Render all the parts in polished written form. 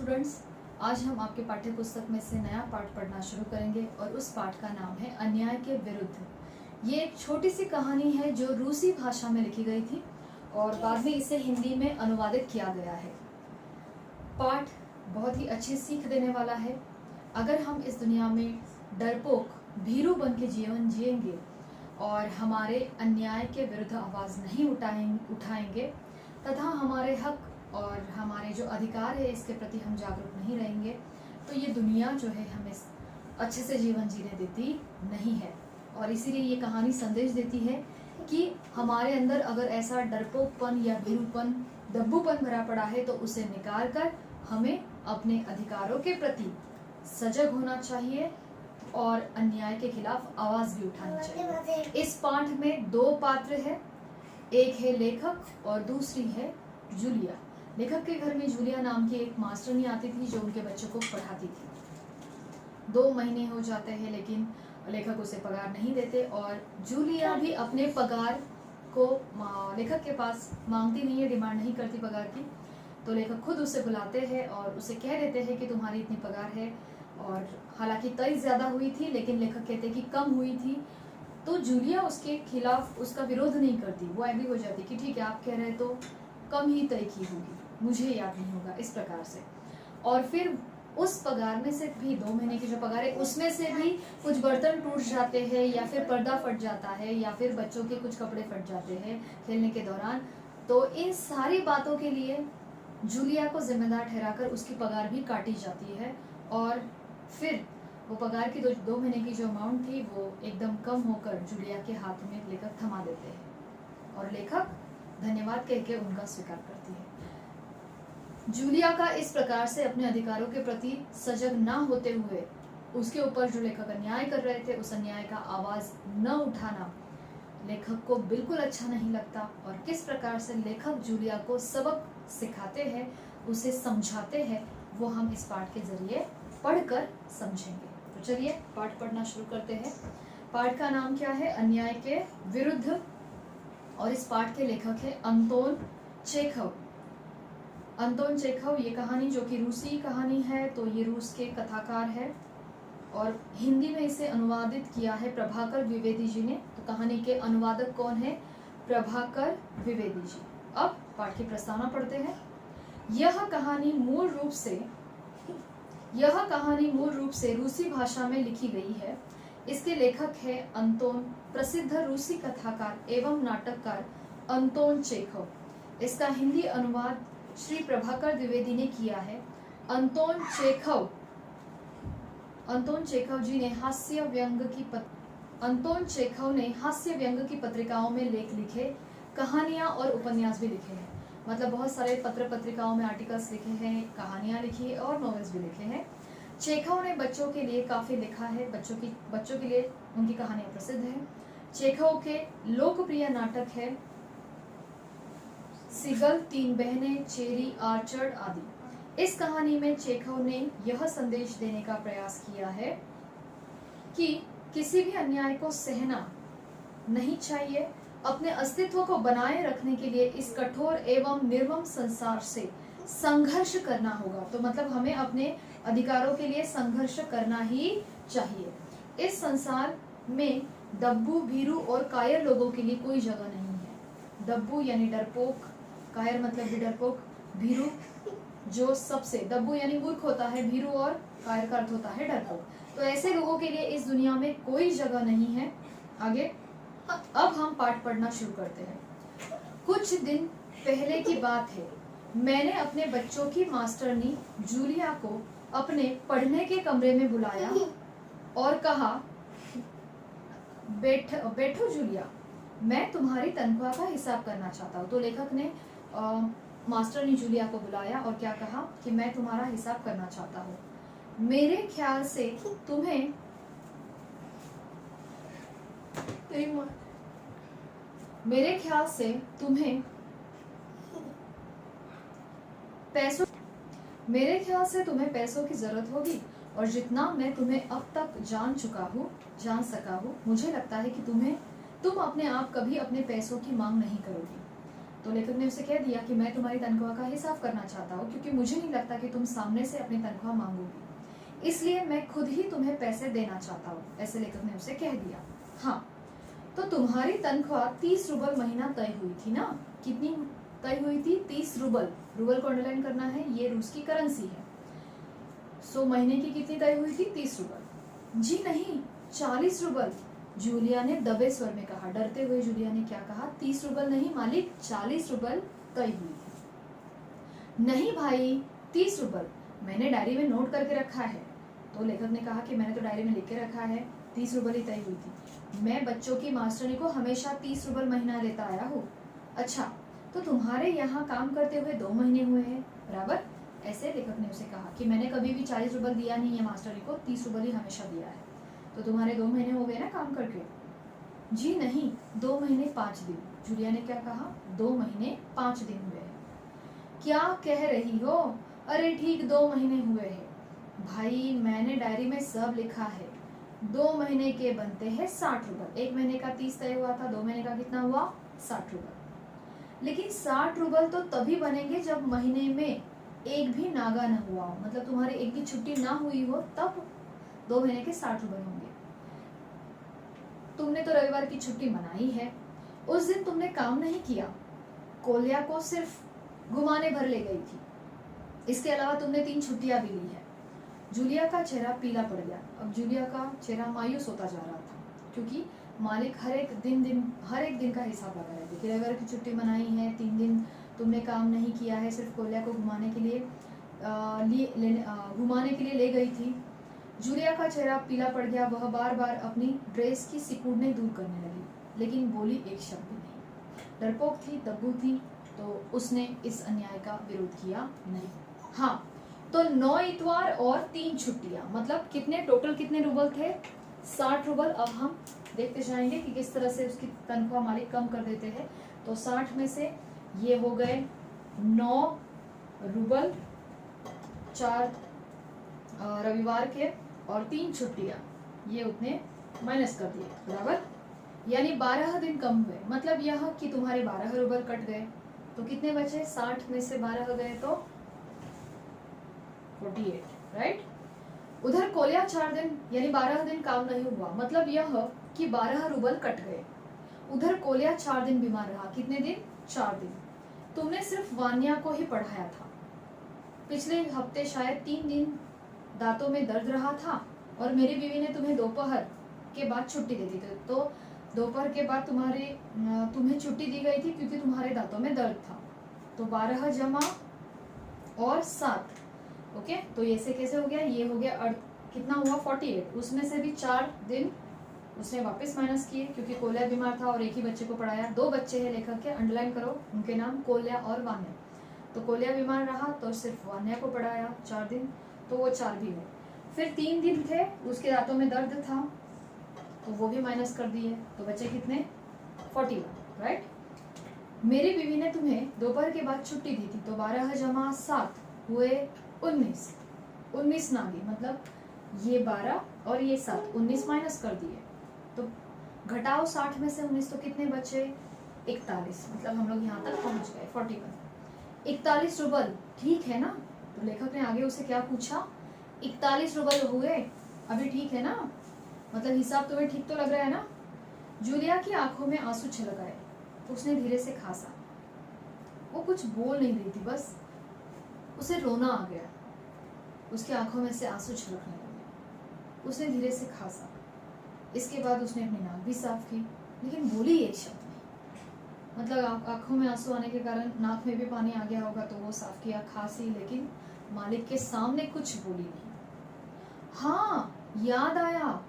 Students, आज हम आपके पाठ्य पुस्तक में से नया पाठ पढ़ना शुरू करेंगे और उस पाठ का नाम है अन्याय के विरुद्ध। ये एक छोटी सी कहानी है जो रूसी भाषा में लिखी गई थी और बाद में इसे हिंदी में अनुवादित किया गया है। पाठ बहुत ही अच्छी सीख देने वाला है। अगर हम इस दुनिया में डरपोक भीरू बन के जीवन जिएंगे और हमारे अन्याय के विरुद्ध आवाज़ नहीं उठाएंगे तथा हमारे हक और हमारे जो अधिकार है इसके प्रति हम जागरूक नहीं रहेंगे तो ये दुनिया जो है हमें अच्छे से जीवन जीने देती नहीं है। और इसीलिए ये कहानी संदेश देती है कि हमारे अंदर अगर ऐसा डरपोकपन या भीरूपन दब्बूपन भरा पड़ा है तो उसे निकाल कर हमें अपने अधिकारों के प्रति सजग होना चाहिए और अन्याय के खिलाफ आवाज भी उठानी चाहिए। इस पाठ में दो पात्र हैं, एक है लेखक और दूसरी है जूलिया। लेखक के घर में जूलिया नाम की एक मास्टरनी आती थी जो उनके बच्चों को पढ़ाती थी। 2 महीने हो जाते हैं लेकिन लेखक उसे पगार नहीं देते और जूलिया भी अपने पगार को लेखक के पास मांगती नहीं है, डिमांड नहीं करती पगार की। तो लेखक खुद उसे बुलाते हैं और उसे कह देते हैं कि तुम्हारी इतनी पगार है। और हालांकि तय ज्यादा हुई थी लेकिन लेखक कहते कि कम हुई थी। तो जूलिया उसके खिलाफ उसका विरोध नहीं करती, वो एग्री हो जाती कि ठीक है आप कह रहे हैं तो कम ही तय की होगी, मुझे याद नहीं होगा, इस प्रकार से। और फिर उस पगार में से भी 2 महीने की जो पगार है उसमें से भी कुछ बर्तन टूट जाते हैं या फिर पर्दा फट जाता है या फिर बच्चों के कुछ कपड़े फट जाते हैं खेलने के दौरान। तो इन सारी बातों के लिए जूलिया को जिम्मेदार ठहराकर उसकी पगार भी काटी जाती है और फिर वो पगार की 2 महीने की जो अमाउंट थी वो एकदम कम होकर जूलिया के हाथ में लेखक थमा देते हैं और लेखक धन्यवाद कह के उनका स्वीकार करती है। जूलिया का इस प्रकार से अपने अधिकारों के प्रति सजग ना होते हुए उसके ऊपर जो लेखक अन्याय कर रहे थे उस अन्याय का आवाज न उठाना लेखक को बिल्कुल अच्छा नहीं लगता। और किस प्रकार से लेखक जूलिया को सबक सिखाते हैं, उसे समझाते हैं, वो हम इस पाठ के जरिए पढ़कर समझेंगे। तो चलिए पाठ पढ़ना शुरू करते हैं। पाठ का नाम क्या है? अन्याय के विरुद्ध। और इस पाठ के लेखक है अंतोन चेखव। अंतोन चेखव, ये कहानी जो कि रूसी कहानी है तो ये रूस के कथाकार है और हिंदी में इसे अनुवादित किया है प्रभाकर द्विवेदी जी ने। तो कहानी के अनुवादक कौन है? प्रभाकर द्विवेदी जी। अब पाठ की प्रस्तावना पढ़ते हैं। यह कहानी मूल रूप से रूसी भाषा में लिखी गई है। इसके लेखक है अंतोन, प्रसिद्ध रूसी कथाकार एवं नाटककार अंतोन चेखव। इसका हिंदी अनुवाद श्री प्रभाकर द्विवेदी ने किया है। अंतोन चेखव जी ने हास्य व्यंग की पत्रिकाओं में लेख लिखे, कहानियां और उपन्यास भी लिखे हैं। मतलब बहुत सारे पत्र पत्रिकाओं में आर्टिकल्स लिखे हैं, कहानियां लिखी है और नॉवेल्स भी लिखे हैं। चेखव ने बच्चों के लिए काफी लिखा है, बच्चों के लिए उनकी कहानियां प्रसिद्ध हैं। चेखव के लोकप्रिय नाटक है सिगल, 3 बहनें, चेरी, आर्चर्ड आदि। इस कहानी में चेखव ने यह संदेश देने का प्रयास किया है कि किसी भी अन्याय को सहना नहीं चाहिए। अपने अस्तित्व को बनाए रखने के लिए इस कठोर एवं निर्मम संसार से संघर्ष करना होगा। तो मतलब हमें अपने अधिकारों के लिए संघर्ष करना ही चाहिए। इस संसार में दब्बू, भीरू और कायर लोगों के लिए कोई जगह नहीं है। दब्बू यानी डरपोक, कायर मतलब भी डरपोक, भीरू जो सबसे, दब्बू यानी मूर्ख होता है, भीरू और कायर का अर्थ होता है डरपोक। तो ऐसे लोगों के लिए इस दुनिया में कोई जगह नहीं है। आगे अब हम पाठ पढ़ना शुरू करते हैं। कुछ दिन पहले की बात है, मैंने अपने बच्चों की मास्टरनी जूलिया को अपने पढ़ने के कमरे में बुलाया और कहा, बैठो जूलिया, मैं तुम्हारी तनख्वाह का हिसाब करना चाहता हूँ। तो लेखक ने मास्टरनी जूलिया को बुलाया और क्या कहा कि मैं तुम्हारा हिसाब करना चाहता हूँ। मेरे ख्याल से तुम्हें पैसों की जरूरत होगी और जितना मैं तुम्हें अब तक जान सका हूँ, मुझे लगता है कि तुम अपने आप कभी अपने पैसों की मांग नहीं करोगी। तो लेखक ने उसे कह दिया कि मैं तुम्हारी तनख्वाह का हिसाब करना चाहता हूँ, क्योंकि मुझे नहीं लगता कि तुम सामने से अपनी तनख्वाह मांगोगी, इसलिए मैं खुद ही तुम्हें पैसे देना चाहता हूँ, ऐसे लेखक ने उसे कह दिया। हाँ, तो तुम्हारी तनख्वाह 30 रूबल महीना तय हुई थी ना? कितनी तय हुई थी? 30 रूबल। रूबल को अंडरलाइन करना है, ये रूस की करेंसी है। सो महीने की कितनी तय हुई थी? 30 रूबल। जी नहीं, 40 रूबल, जूलिया ने दबे स्वर में कहा। डरते हुए जूलिया ने क्या कहा? 30 रूबल नहीं मालिक, 40 रूबल तय हुई थी। नहीं भाई, 30 रूबल, मैंने डायरी में नोट करके रखा है। तो लेखक ने कहा कि मैंने तो डायरी में लिख के रखा है, 30 रूबल ही तय हुई थी। मैं बच्चों की मास्टरनी को हमेशा 30 रूबल महीना देता आया हूँ। अच्छा, तो तुम्हारे यहाँ काम करते हुए 2 महीने हुए हैं, बराबर? ऐसे लेखक ने उसे कहा कि मैंने कभी भी 40 रूबल दिया नहीं है मास्टरनी को, 30 रूबल ही हमेशा दिया है। तो तुम्हारे 2 महीने हो गए ना काम करके? जी नहीं, 2 महीने 5 दिन। जूलिया ने क्या कहा? 2 महीने 5 दिन हुए हैं। क्या कह रही हो? अरे ठीक 2 महीने हुए हैं भाई, मैंने डायरी में सब लिखा है। 2 महीने के बनते हैं 60 रूबल। 1 महीने का 30 तय हुआ था, 2 महीने का कितना हुआ? 60 रूबल। लेकिन 60 रूबल तो तभी बनेंगे जब महीने में एक भी नागा न हुआ हो, मतलब तुम्हारी एक भी छुट्टी ना हुई हो, तब 2 महीने के 60 रूबल होंगे। तुमने तो रविवार की छुट्टी मनाई है, उस दिन तुमने काम नहीं किया, कोल्या को सिर्फ घुमाने भर ले गई थी, इसके अलावा तुमने 3 छुट्टियां भी ली है। जूलिया का चेहरा पीला पड़ गया। अब जूलिया का चेहरा मायूस होता जा रहा था, क्योंकि मालिक हर एक दिन का हिसाब लगा रहे थे कि रविवार की छुट्टी मनाई है, 3 दिन तुमने काम नहीं किया है, सिर्फ कोल्या को घुमाने के लिए ले गई थी। जूलिया का चेहरा पीला पड़ गया। वह बार बार अपनी ड्रेस की सिकुड़ने दूर करने लगी, लेकिन बोली एक शब्द नहीं। डरपोक थी, दब्बू थी, तो उसने इस अन्याय का विरोध किया नहीं। हाँ, तो 9 इतवार और 3 छुट्टियां, मतलब कितने टोटल कितने रूबल थे? 60 रूबल। अब हम देखते जाएंगे कि किस तरह से उसकी तनख्वाह मालिक कम कर देते हैं। तो 60 में से ये हो गए 9 रूबल, 4 रविवार के और 3 छुट्टियां, ये उतने माइनस कर दिए, बराबर? यानी 12 दिन कम हुए। मतलब यह कि तुम्हारे 12 रूबल कट गए, तो कितने बचे? 60 में से 12 गए तो 48, राइट? उधर कोल्या 4 दिन यानी 12 दिन काम नहीं हुआ, मतलब यह कि 12 रूबल कट गए। उधर कोल्या 4 दिन बीमार रहा। कितने दिन? 4 दिन। तुमने सिर्फ वान्या को ही पढ़ाया था। पिछले हफ्ते शायद 3 दिन दांतों में दर्द रहा था, और मेरी बीवी ने तुम्हें दोपहर के बाद छुट्टी दे दी थी। तो दोपहर के बाद तुम्हें छुट्टी दी गई थी क्योंकि तुम्हारे दांतों में दर्द था। तो 12 जमा और 7, ओके? तो ये से कैसे हो गया? ये हो गया कितना हुआ? 48। उसमें से भी 4 दिन उसने वापस माइनस किए, क्योंकि कोल्या बीमार था और एक ही बच्चे को पढ़ाया। 2 बच्चे हैं लेखक के, अंडरलाइन करो उनके नाम, कोल्या और वान्या। तो कोल्या बीमार रहा तो सिर्फ वान्या को पढ़ाया 4 दिन, तो वो 4 भी हुए। फिर 3 दिन थे, उसके दांतों में दर्द था, तो वो भी माइनस कर दिए, तो बचे कितने? 41, राइट? मेरी बीवी ने तुम्हें दोपहर के बाद छुट्टी दी थी, तो 12 जमा 7 हुए 19 नागी, मतलब ये 12 और ये 7, 19 माइनस कर दिए। तो घटाओ 60 में से 19, तो कितने बचे? 41। मतलब हम लोग यहाँ तक पहुंच गए 41। 41 रूबल, ठीक है ना? तो लेखक ने आगे उसे क्या पूछा? 41 रूबल हुए, अभी ठीक है ना? मतलब हिसाब तुम्हें ठीक तो लग रहा है ना? जूलिया की आंखों में आंसू छलक आए। उसने धीरे से खांसा। वो कुछ बोल नहीं रही थी, बस उसे रोना आ गया। उसकी आंखों में से आंसू छलकने लगे। उसने धीरे से खांसा। इसके बाद उसने अपनी नाक भी साफ की, लेकिन बोली एक शब्द नहीं। मतलब आंखों में आंसू आने के कारण नाक में भी पानी आ गया होगा, तो वो साफ किया, खांसी, लेकिन मालिक के सामने कुछ बोली नहीं। हाँ, याद आया,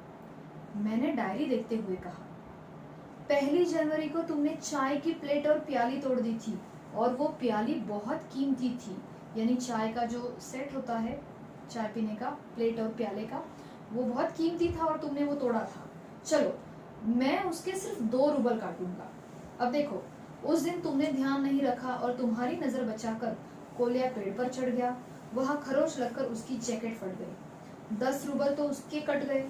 मैंने डायरी देखते हुए कहा, 1 जनवरी को तुमने चाय की प्लेट और प्याली तोड़ दी थी, और वो प्याली बहुत कीमती थी। यानी चाय का जो सेट होता है, चाय पीने का, प्लेट और प्याले का, वो बहुत कीमती था और तुमने वो तोड़ा था। चलो, मैं उसके सिर्फ 2 रूबल काटूंगा। अब देखो, उस दिन तुमने ध्यान नहीं रखा और तुम्हारी नजर बचाकर कोल्या पेड़ पर चढ़ गया। वहां खरोच लगकर उसकी जैकेट फट गई। 10 रूबल तो उसके कट गए।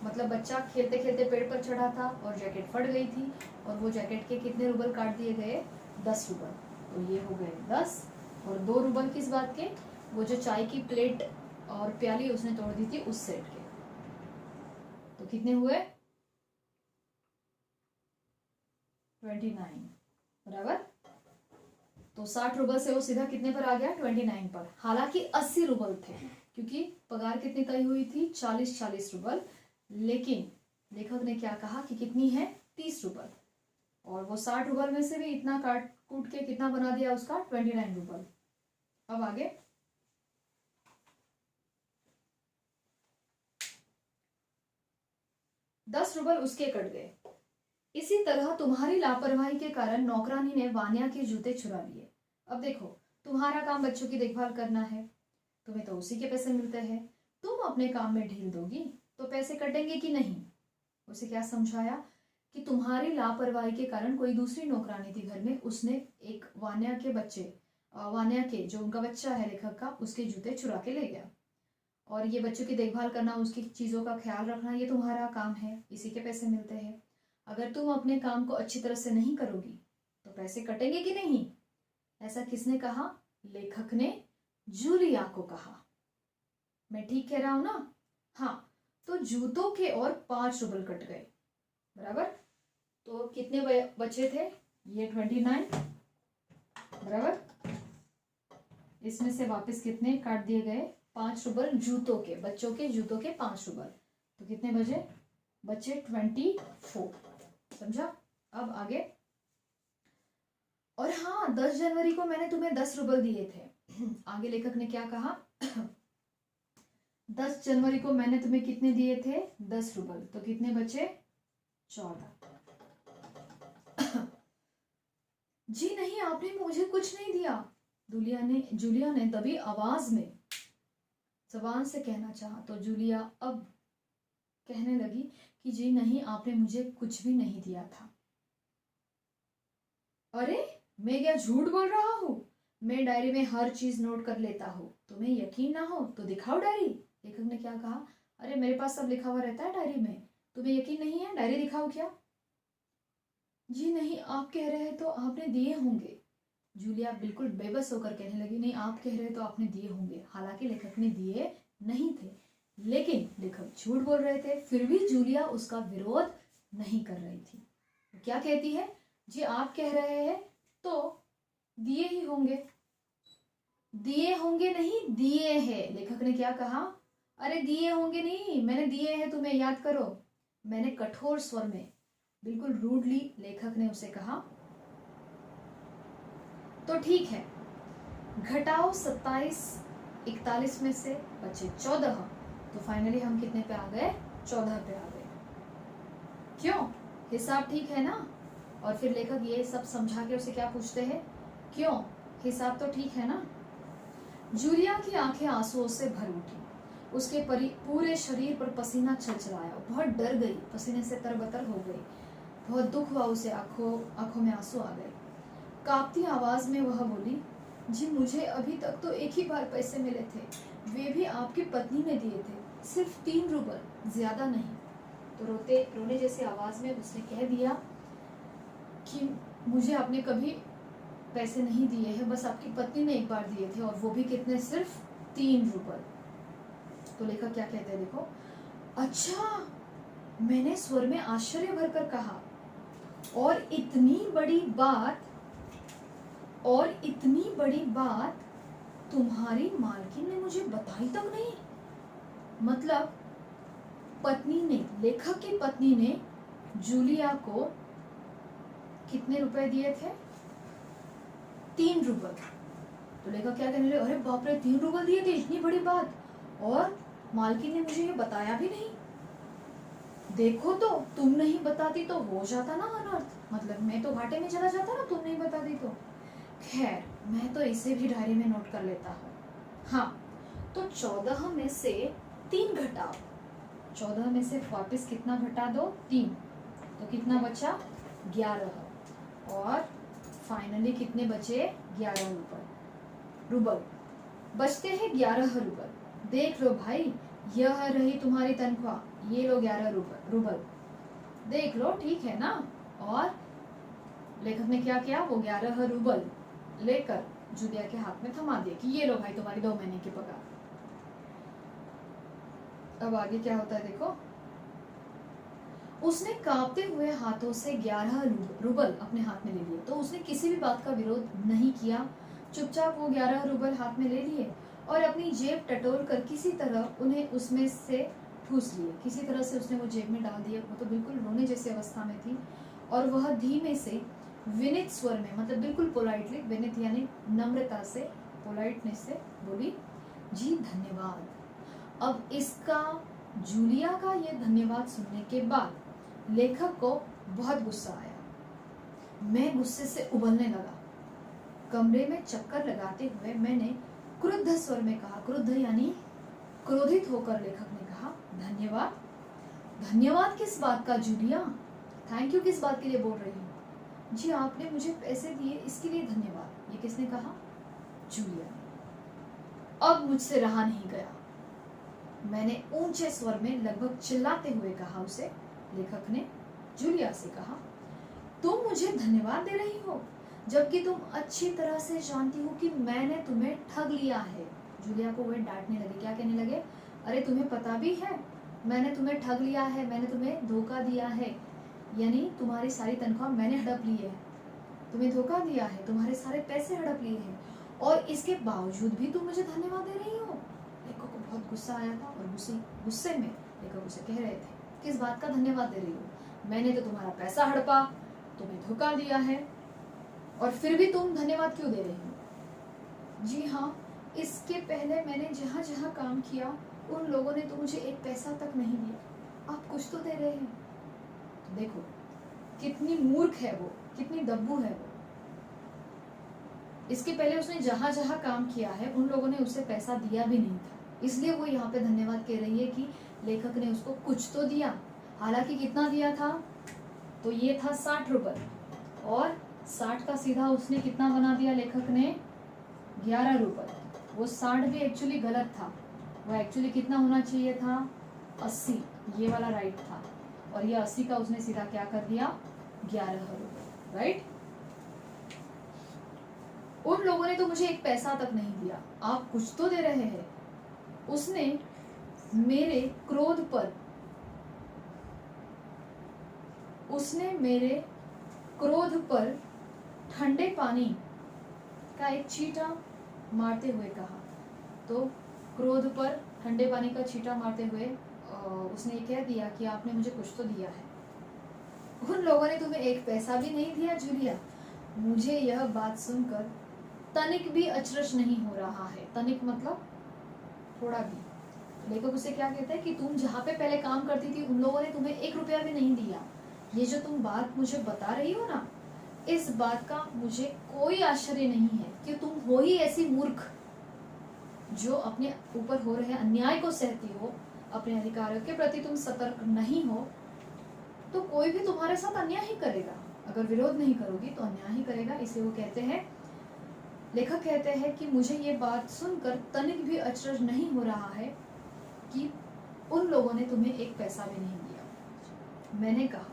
मतलब बच्चा खेलते खेलते पेड़ पर चढ़ा था और जैकेट फट गई थी, और वो जैकेट के कितने रूबल काट दिए गए? 10 रूबल। तो ये हो गए 10, और 2 रूबल किस बात के, वो जो चाय की प्लेट और प्याली उसने तोड़ दी थी उस सेट के। तो कितने हुए 29, बराबर। तो 60 रूबल से वो सीधा कितने पर आ गया 29 पर। हालांकि 80 रूबल थे, क्योंकि पगार कितनी तय हुई थी 40 रूबल, लेकिन लेखक ने क्या कहा कि कितनी है 30 रूबल, और वो 60 रूबल में से भी इतना काट कूट के कितना बना दिया उसका 29 रूबल। अब आगे 10 रूबल उसके कट गए। इसी तरह तुम्हारी लापरवाही के कारण नौकरानी ने वान्या के जूते चुरा लिए। अब देखो, तुम्हारा काम बच्चों की देखभाल करना है, तुम्हें तो उसी के पैसे मिलते हैं, तुम अपने काम में ढील दोगी तो पैसे कटेंगे कि नहीं। उसे क्या समझाया कि तुम्हारी लापरवाही के कारण कोई दूसरी नौकरानी थी घर में, उसने एक वान्या के जो उनका बच्चा है लेखक का, उसके जूते चुरा के ले गया, और ये बच्चों की देखभाल करना, उसकी चीज़ों का ख्याल रखना, ये तुम्हारा काम है, इसी के पैसे मिलते हैं। अगर तुम अपने काम को अच्छी तरह से नहीं करोगी तो पैसे कटेंगे कि नहीं। ऐसा किसने कहा, लेखक ने जूलिया को कहा। मैं ठीक कह रहा हूं ना। हाँ, तो जूतों के और 5 रूबल कट गए, बराबर। तो कितने बचे थे, ये 29, बराबर। इसमें से वापस कितने काट दिए गए 5 रूबल जूतों के, बच्चों के जूतों के 5 रूबल, तो कितने बचे 24। समझा। अब आगे, और हाँ 10 जनवरी को मैंने तुम्हें 10 रूबल दिए थे। आगे लेखक ने क्या कहा 10 जनवरी को मैंने तुम्हें कितने दिए थे 10 रूबल, तो कितने बचे 14। जी नहीं, आपने मुझे कुछ नहीं दिया, जूलिया ने तभी आवाज में जबान से कहना चाहा, तो जूलिया अब कहने लगी कि जी नहीं, आपने मुझे कुछ भी नहीं दिया था। अरे मैं क्या झूठ बोल रहा हूँ, मैं डायरी में हर चीज नोट कर लेता हूँ, तुम्हें यकीन ना हो तो दिखाओ डायरी। लेखक ने क्या कहा, अरे मेरे पास सब लिखा हुआ रहता है डायरी में, तुम्हें यकीन नहीं है, डायरी दिखाओ क्या। जी नहीं, आप कह रहे हैं तो आपने दिए होंगे। जूलिया बिल्कुल बेबस होकर कहने लगी, नहीं आप कह रहे हैं तो आपने दिए होंगे। हालांकि लेखक ने दिए नहीं थे, लेकिन लेखक झूठ बोल रहे थे, फिर भी जूलिया उसका विरोध नहीं कर रही थी। क्या कहती है, जी आप कह रहे हैं तो दिए ही होंगे। दिए होंगे नहीं, दिए हैं। लेखक ने क्या कहा, अरे दिए होंगे नहीं, मैंने दिए हैं तुम्हें, याद करो। मैंने कठोर स्वर में, बिल्कुल रूडली लेखक ने उसे कहा। तो ठीक है, घटाओ 27 41 में से बचे 14, तो फाइनली हम कितने पे आ गए 14 पे आ गए। क्यों, हिसाब ठीक है ना। और फिर लेखक ये सब समझा के उसे क्या पूछते हैं, क्यों हिसाब तो ठीक है ना। जूलिया की आंखें आंसुओं से भर उठी, उसके पूरे शरीर पर पसीना छलछलाया, बहुत डर गई, पसीने से तरबतर हो गई, बहुत दुख हुआ उसे, आंखों में आंसू आ गए। कांपती आवाज में वह बोली, जी मुझे अभी तक तो एक ही बार पैसे मिले थे, वे भी आपकी पत्नी ने दिए थे, सिर्फ 3 रूबल, ज्यादा नहीं। तो रोने जैसी आवाज में उसने कह दिया कि मुझे आपने कभी पैसे नहीं दिए हैं, बस आपकी पत्नी ने एक बार दिए थे, और वो भी कितने, सिर्फ 3 रूबल। तो लेखक क्या कहते हैं देखो, अच्छा, मैंने स्वर में आश्चर्य भरकर कहा, और इतनी बड़ी बात तुम्हारी मालकिन ने मुझे बताई तक नहीं। मतलब पत्नी ने, लेखक की पत्नी ने जूलिया को कितने रुपए दिए थे 3 रूबल। तो लेखक क्या कहने लगे, अरे बाप रे 3 रूबल दिए थे, इतनी बड़ी बात, और मालकिन ने मुझे ये बताया भी नहीं। देखो तो, तुम नहीं बताती तो हो जाता ना अनर्थ, मतलब मैं तो घाटे में चला जाता ना, तुम नहीं बताती तो। खैर, मैं तो इसे भी डायरी में नोट कर लेता हूँ। हाँ, तो 14 में से 3 घटाओ, 14 में से वापस कितना घटा दो 3, तो कितना बचा 11, और फाइनली कितने बचे 11 रूबल बचते हैं 11 रूबल। देख लो भाई, यह रही तुम्हारी तनख्वाह, ये लो 11 रूबल, देख लो ठीक है ना। और लेखक ने क्या किया, वो 11 रूबल लेकर जूलिया के हाथ में थमा दिए कि ये लो भाई तुम्हारी 2 महीने की पगार। अब आगे क्या होता है देखो। उसने कांपते हुए हाथों से 11 रूबल अपने हाथ में ले लिए। तो उसने किसी भी बात का विरोध नहीं किया, चुपचाप वो 11 रूबल हाथ में ले लिए और अपनी जेब टटोल कर किसी तरह उन्हें उसमें से ठूस लिए। किसी तरह से उसने वो जेब में डाल दिया। वो तो बिल्कुल रोने जैसी अवस्था में थी और वह धीमे से विनित स्वर में, मतलब बिल्कुल पोलाइटली, विनित यानी नम्रता से, पोलाइटनेस से बोली, जी धन्यवाद। अब इसका, जूलिया का ये धन्यवाद सुनने के बाद लेखक को बहुत गुस्सा आया। मैं गुस्से से उबलने लगा। कमरे में चक्कर लगाते हुए मैंने क्रुद्ध स्वर में कहा, क्रुद्ध यानी क्रोधित होकर लेखक ने कहा, धन्यवाद? धन्यवाद किस बात का जूलिया? थैंक यू किस बात के लिए बोल रही हूँ? जी आपने मुझे पैसे दिए इसके लिए धन्यवाद। ये किसने कहा? जूलिया ने। अब मुझसे रहा नहीं गया। मैंने ऊंचे स्वर में लगभग चिल्लाते हुए कहा उसे। लेखक ने जूलिया से कहा, तुम मुझे धन्यवाद दे रही हो जबकि तुम अच्छी तरह से जानती हो कि मैंने तुम्हें ठग लिया है। जूलिया को वे डांटने लगे। क्या कहने लगे? अरे तुम्हें पता भी है मैंने तुम्हें ठग लिया है, मैंने तुम्हें धोखा दिया है, यानी तुम्हारी सारी तनख्वाह मैंने हड़प ली है, तुम्हें धोखा दिया है, तुम्हारे सारे पैसे हड़प लिए हैं और इसके बावजूद भी तुम मुझे धन्यवाद दे रही हो। लेखक को बहुत गुस्सा आया था और गुस्से में लेखक उसे कह रहे थे, किस बात का धन्यवाद दे रही हो? मैंने तो तुम्हारा पैसा हड़पा, तुम्हें धोखा दिया है और फिर भी तुम धन्यवाद क्यों दे रही हो? जी हाँ, इसके पहले मैंने जहाँ जहाँ काम किया उन लोगों ने तो मुझे एक पैसा तक नहीं दिया, आप कुछ तो दे रहे हैं। तो देखो कितनी मूर्ख है वो, कितनी दब्बू है वो। इसके पहले उसने जहाँ जहाँ काम किया है उन लोगों ने उसे पैसा दिया भी नहीं था, इसलिए वो यहाँ पे धन्यवाद कह रही है कि लेखक ने उसको कुछ तो दिया। हालांकि कितना दिया था? तो ये था 60 रूपए और 60 का सीधा उसने कितना बना दिया लेखक ने? 11 रूपए। वो 60 भी एक्चुअली गलत था, वो एक्चुअली कितना होना चाहिए था? 80। ये वाला राइट था और ये 80 का उसने सीधा क्या कर दिया? 11 रूपए, राइट। उन लोगों ने तो मुझे एक पैसा तक नहीं दिया, आप कुछ तो दे रहे हैं। उसने मेरे क्रोध पर ठंडे पानी का एक छींटा मारते हुए कहा। तो क्रोध पर ठंडे पानी का छींटा मारते हुए उसने ये कह दिया कि आपने मुझे कुछ तो दिया है। उन लोगों ने तुम्हें एक पैसा भी नहीं दिया जूलिया। मुझे यह बात सुनकर तनिक भी अचरज नहीं हो रहा है। तनिक मतलब थोड़ा भी। लेखक उसे क्या कहता है कि तुम जहाँ पे पहले काम करती थी उन लोगों ने तुम्हें 1 रुपया भी नहीं दिया। ये जो तुम बात मुझे बता रही हो ना, इस बात का मुझे कोई आश्चर्य नहीं है कि तुम हो ही ऐसी मूर्ख जो अपने ऊपर हो रहे अन्याय को सहती हो, अपने अधिकारों के प्रति तुम सतर्क नहीं हो, तो कोई भी तुम्हारे साथ अन्याय ही करेगा। अगर विरोध नहीं करोगी तो अन्याय ही करेगा। इसलिए वो कहते हैं, लेखक कहते हैं कि मुझे ये बात सुनकर तनिक भी अचरज नहीं हो रहा है कि उन लोगों ने तुम्हें एक पैसा भी नहीं दिया। मैंने कहा,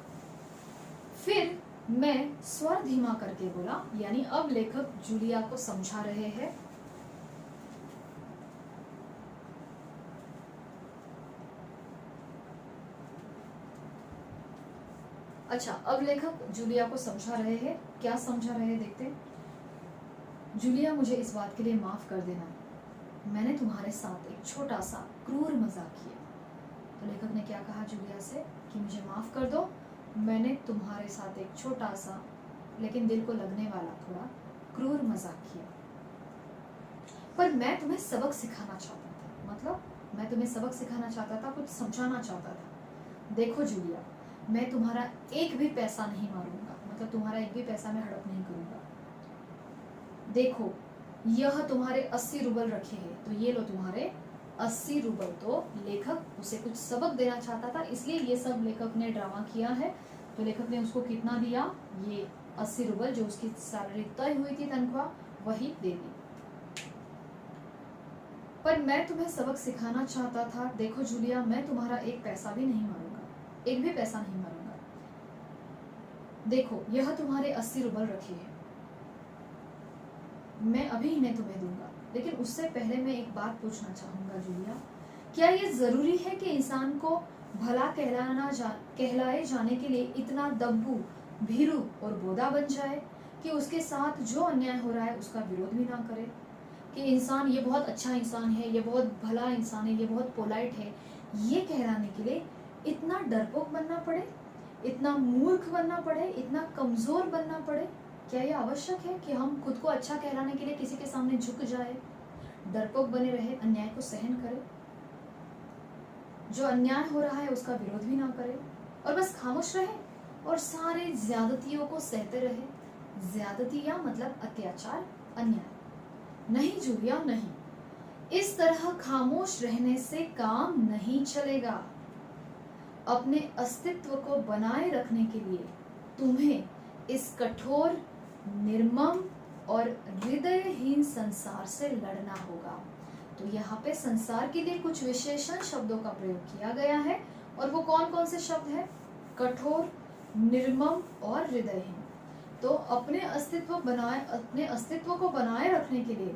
फिर मैं स्वर धीमा करके बोला, यानी अब लेखक जूलिया को समझा रहे हैं। अच्छा, अब लेखक जूलिया को समझा रहे हैं। क्या समझा रहे हैं देखते हैं। जूलिया, मुझे इस बात के लिए माफ कर देना, मैंने तुम्हारे साथ एक छोटा सा क्रूर मजाक किया। तो लेखक ने क्या कहा जूलिया से कि मुझे माफ कर दो, मैंने तुम्हारे साथ एक छोटा सा लेकिन दिल को लगने वाला थोड़ा क्रूर मजाक किया, पर मैं तुम्हें सबक सिखाना चाहता था। मतलब मैं तुम्हें सबक सिखाना चाहता था, कुछ समझाना चाहता था। देखो जूलिया, मैं तुम्हारा एक भी पैसा नहीं मारूंगा, मतलब तुम्हारा एक भी पैसा मैं हड़प नहीं करूंगा। देखो, यह तुम्हारे 80 रूबल रखे हैं, तो ये लो तुम्हारे 80 रूबल। तो लेखक उसे कुछ सबक देना चाहता था, इसलिए ये सब लेखक ने ड्रामा किया है। तो लेखक ने उसको कितना दिया? ये 80 रूबल, जो उसकी सैलरी तय हुई थी तनख्वाह, वही दे दी। पर मैं तुम्हें सबक सिखाना चाहता था। देखो जूलिया, मैं तुम्हारा एक पैसा भी नहीं मारूंगा, एक भी पैसा नहीं मारूंगा। देखो, यह तुम्हारे 80 रूबल रखे हैं, मैं अभी इन्हें तुम्हें दूंगा। लेकिन उससे पहले मैं एक बात पूछना चाहूंगा जूलिया, क्या ये जरूरी है कि इंसान को भला कहलाए जाने के लिए इतना दब्बू, भीरू और बोदा बन जाए कि उसके साथ जो अन्याय हो रहा है उसका विरोध भी ना करे? कि इंसान ये बहुत अच्छा इंसान है, ये बहुत भला इंसान है, ये बहुत पोलाइट है, ये कहलाने के लिए इतना डरपोक बनना पड़े, इतना मूर्ख बनना पड़े, इतना कमजोर बनना पड़े? क्या ये आवश्यक है कि हम खुद को अच्छा कहलाने के लिए किसी के सामने झुक जाए, डरपोक बने रहे, अन्याय को सहन करे, जो अन्याय हो रहा है उसका विरोध भी ना करे और बस खामोश रहे और सारे ज्यादतियों को सहते रहे? ज्यादतियां मतलब अत्याचार, अन्याय। नहीं जूलिया, नहीं, इस तरह खामोश रहने से काम नहीं चलेगा। अपने अस्तित्व को बनाए रखने के लिए तुम्हें इस कठोर, निर्मम और हृदयहीन संसार से लड़ना होगा। तो यहाँ पे संसार के लिए कुछ विशेषण शब्दों का प्रयोग किया गया है, और वो कौन कौन से शब्द हैं? कठोर, निर्मम और हृदयहीन। तो अपने अस्तित्व को बनाए रखने के लिए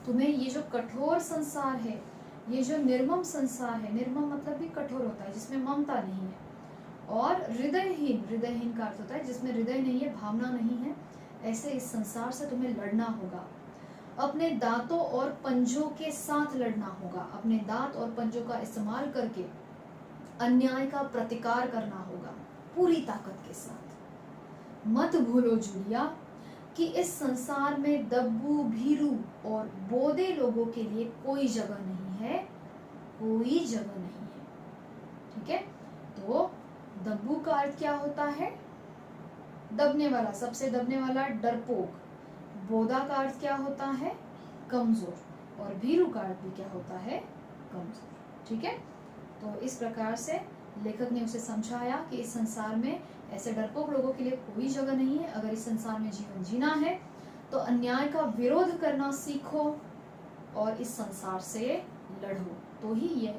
तुम्हें ये जो कठोर संसार है, ये जो निर्मम संसार है, निर्मम मतलब भी कठोर होता है जिसमें ममता नहीं है, और हृदयहीन, हृदयहीन का अर्थ होता है जिसमें हृदय नहीं है, भावना नहीं है, ऐसे इस संसार से तुम्हें लड़ना होगा। अपने दांतों और पंजों के साथ लड़ना होगा। अपने दांत और पंजों का इस्तेमाल करके अन्याय का प्रतिकार करना होगा पूरी ताकत के साथ। मत भूलो जूलिया कि इस संसार में दब्बू, भीरू और बोदे लोगों के लिए कोई जगह नहीं है, कोई जगह नहीं है। ठीक है? तो दब्बू का अर्थ क्या होता है? दबने वाला, सबसे दबने वाला, डरपोक। बोदा का अर्थ क्या होता है? कमजोर। और भीरू का अर्थ भी क्या होता है? कमजोर। ठीक है? तो इस प्रकार से लेखक ने उसे समझाया कि इस संसार में ऐसे डरपोक लोगों के लिए कोई जगह नहीं है। अगर इस संसार में जीवन जीना है तो अन्याय का विरोध करना सीखो और इस संसार से लड़ो, तो ही ये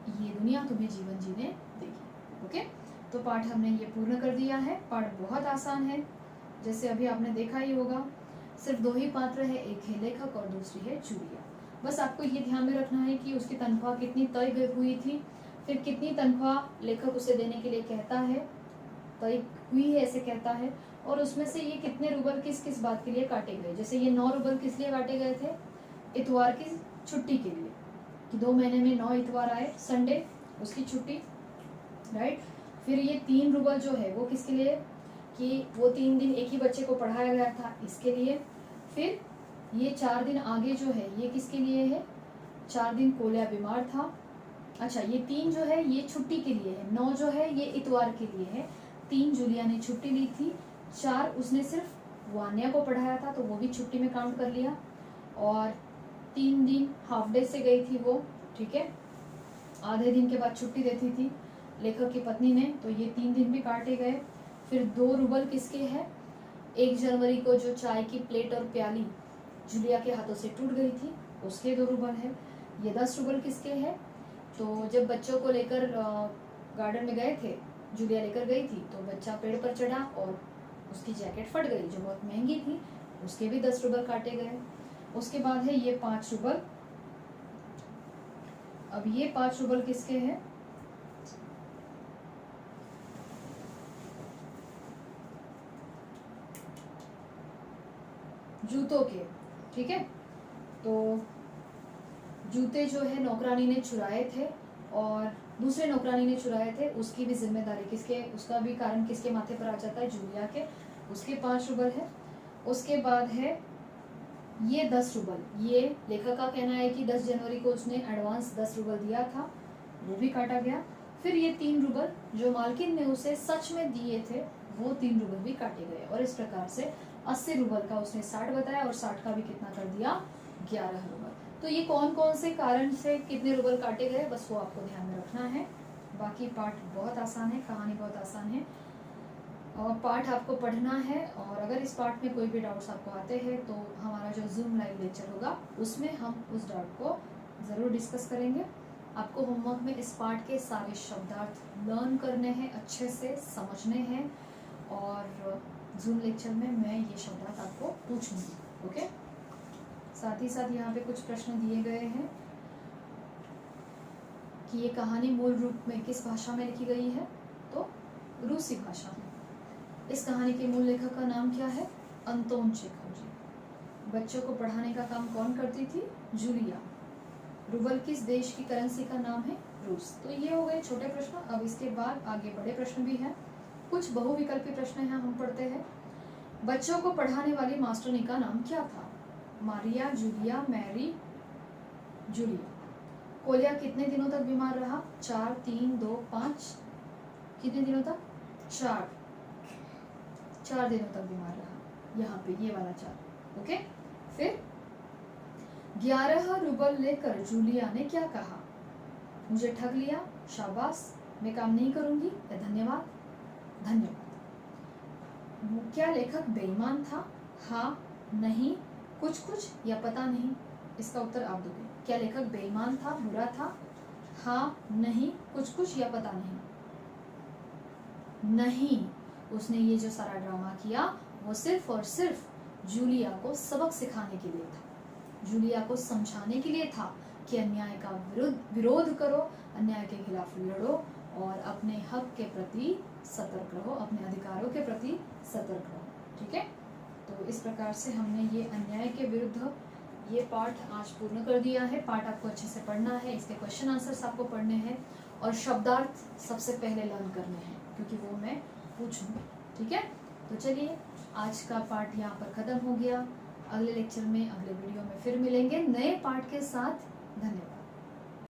दुनिया तुम्हें जीवन जीने देगी। ओके? तो पाठ हमने ये पूर्ण कर दिया है। पाठ बहुत आसान है, जैसे अभी आपने देखा ही होगा। सिर्फ दो ही पात्र है, एक है लेखक और दूसरी है जूलिया। बस आपको ये ध्यान में रखना है कि उसकी तनख्वाह कितनी तय हुई थी, फिर कितनी तनख्वाह लेखक उसे देने के लिए कहता है, तय हुई है ऐसे कहता है, और उसमें से ये कितने रूबल किस किस बात के लिए काटे गए। जैसे ये 9 रूबल किस लिए काटे गए थे? इतवार की छुट्टी के लिए, कि 2 महीने में 9 इतवार आए, संडे उसकी छुट्टी, राइट। फिर ये 3 रूबल जो है वो किसके लिए? कि वो 3 दिन एक ही बच्चे को पढ़ाया गया था, इसके लिए। फिर ये 4 दिन आगे जो है ये किसके लिए है? 4 दिन कोल्या बीमार था। अच्छा, ये 3 जो है ये छुट्टी के लिए है, 9 जो है ये इतवार के लिए है, 3 जूलिया ने छुट्टी ली थी, 4 उसने सिर्फ वान्या को पढ़ाया था तो वो भी छुट्टी में काउंट कर लिया, और 3 दिन हाफ डे से गई थी वो। ठीक है? आधे दिन के बाद छुट्टी देती थी लेखक की पत्नी ने, तो ये 3 दिन भी काटे गए। फिर 2 रूबल किसके है? 1 जनवरी को जो चाय की प्लेट और प्याली जूलिया के हाथों से टूट गई थी उसके 2 रूबल है। ये 10 रूबल किसके है? तो जब बच्चों को लेकर गार्डन में गए थे, जूलिया लेकर गई थी, तो बच्चा पेड़ पर चढ़ा और उसकी जैकेट फट गई जो बहुत महंगी थी, उसके भी 10 रूबल काटे गए। उसके बाद है ये 5 रूबल। अब ये 5 रूबल किसके हैं? जूतों के। ठीक है? तो जूते जो है नौकरानी ने चुराए थे और दूसरे नौकरानी ने चुराए थे, उसकी भी जिम्मेदारी किसके, उसका भी कारण किसके माथे पर आ जाता है? जूलिया के। उसके 5 रूबल है। उसके बाद है ये 10 रूबल। ये लेखक का कहना है कि 10 जनवरी को उसने एडवांस 10 रूबल दिया था, वो भी काटा गया। फिर ये 3 रूबल जो मालकिन ने उसे सच में दिए थे, वो 3 रूबल भी काटे गए, और इस प्रकार से 80 रूबल का उसने 60 बताया, और 60 का भी कितना कर दिया? 11 रूबल। तो ये कौन कौन से कारण से कितने रूबल काटे गए, बस वो आपको ध्यान में रखना है। बाकी पाठ बहुत आसान है, कहानी बहुत आसान है, और पाठ आपको पढ़ना है। और अगर इस पाठ में कोई भी डाउट्स आपको आते हैं तो हमारा जो जूम लाइव लेक्चर होगा उसमें हम उस डाउट को ज़रूर डिस्कस करेंगे। आपको होमवर्क में इस पाठ के सारे शब्दार्थ लर्न करने हैं, अच्छे से समझने हैं, और जूम लेक्चर में मैं ये शब्दार्थ आपको पूछूंगी। ओके? साथ ही साथ यहाँ पे कुछ प्रश्न दिए गए हैं कि ये कहानी मूल रूप में किस भाषा में लिखी गई है, तो रूसी भाषा में। इस कहानी के मूल लेखक का नाम क्या है, अंतोन चेखव जी। बच्चों को पढ़ाने का काम कौन करती थी, जूलिया। रूबल किस देश की करेंसी का नाम है, रूस। तो ये हो गए छोटे प्रश्न। अब इसके बाद आगे बड़े प्रश्न भी हैं, कुछ बहुविकल्पी प्रश्न हैं, हम पढ़ते हैं। बच्चों को पढ़ाने वाली मास्टरनी का नाम क्या था, मारिया, जूलिया, मैरी, जूलिया। कोलिया कितने दिनों तक बीमार रहा, 4, 3, 2, 5। कितने दिनों तक, 4 दिनों तक बीमार रहा। यहाँ पे ये वाला 4। ओके। फिर 11 रूबल लेकर जूलिया ने क्या कहा, मुझे ठग लिया, शाबाश, मैं काम नहीं करूंगी, या धन्यवाद, धन्यवाद। क्या लेखक बेईमान था, हाँ, नहीं, कुछ कुछ या पता नहीं। इसका उत्तर आप दोगे। क्या लेखक बेईमान था, बुरा था, हाँ, नहीं, कुछ कुछ या पता नहीं। नहीं, उसने ये जो सारा ड्रामा किया वो सिर्फ और सिर्फ जूलिया को सबक सिखाने के लिए था, जूलिया को समझाने के लिए था कि अन्याय का विरोध करो, अन्याय के खिलाफ लड़ो और अपने हक के प्रति सतर्क रहो, अपने अधिकारों के प्रति सतर्क रहो। ठीक है। तो इस प्रकार से हमने ये अन्याय के विरुद्ध ये पाठ आज पूर्ण कर दिया है। पाठ आपको अच्छे से पढ़ना है, इसके क्वेश्चन आंसर्स आपको पढ़ने हैं और शब्दार्थ सबसे पहले लर्न करने हैं, क्योंकि वो मैं पूछूंगी। ठीक है। तो चलिए, आज का पाठ यहाँ पर खत्म हो गया। अगले लेक्चर में, अगले वीडियो में फिर मिलेंगे नए पाठ के साथ। धन्यवाद।